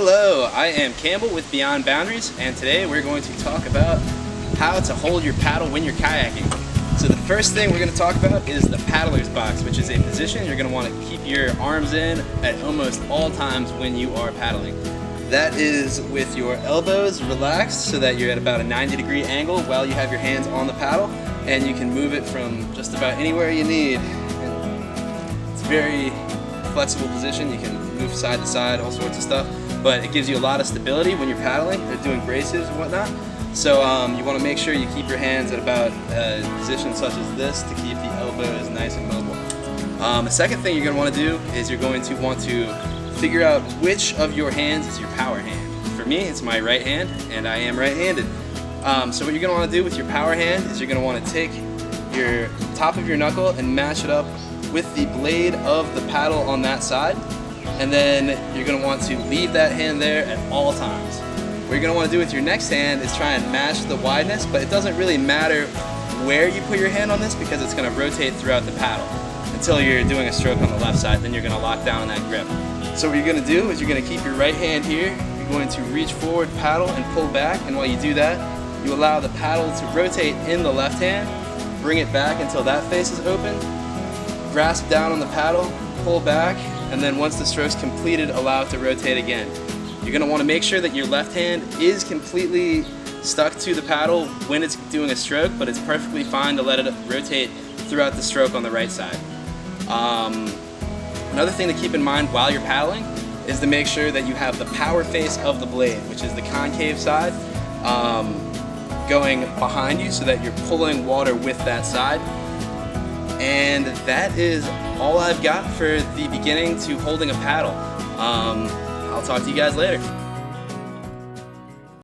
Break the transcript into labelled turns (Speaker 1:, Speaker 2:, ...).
Speaker 1: Hello, I am Campbell with Beyond Boundaries, and today we're going to talk about how to hold your paddle when you're kayaking. So the first thing we're going to talk about is the paddler's box, which is a position you're going to want to keep your arms in at almost all times when you are paddling. That is with your elbows relaxed so that you're at about a 90-degree angle while you have your hands on the paddle, and you can move it from just about anywhere you need. It's a very flexible position. You can move side to side, all sorts of stuff, but it gives you a lot of stability when you're paddling or doing braces and whatnot. So you want to make sure you keep your hands at about a position such as this to keep the elbows nice and mobile. The second thing you're going to want to do is you're going to want to figure out which of your hands is your power hand. For me, it's my right hand, and I am right-handed. So what you're going to want to do with your power hand is you're going to want to take your top of your knuckle and match it up with the blade of the paddle on that side, and then you're going to want to leave that hand there at all times. What you're going to want to do with your next hand is try and match the wideness, but it doesn't really matter where you put your hand on this because it's going to rotate throughout the paddle until you're doing a stroke on the left side. Then you're going to lock down on that grip. So what you're going to do is you're going to keep your right hand here, you're going to reach forward, paddle, and pull back, and while you do that, you allow the paddle to rotate in the left hand, bring it back until that face is open, grasp down on the paddle, pull back, and then once the stroke's completed, allow it to rotate again. You're going to want to make sure that your left hand is completely stuck to the paddle when it's doing a stroke, but it's perfectly fine to let it rotate throughout the stroke on the right side. Another thing to keep in mind while you're paddling is to make sure that you have the power face of the blade, which is the concave side, going behind you so that you're pulling water with that side. And that is all I've got for the beginning to holding a paddle. I'll talk to you guys later.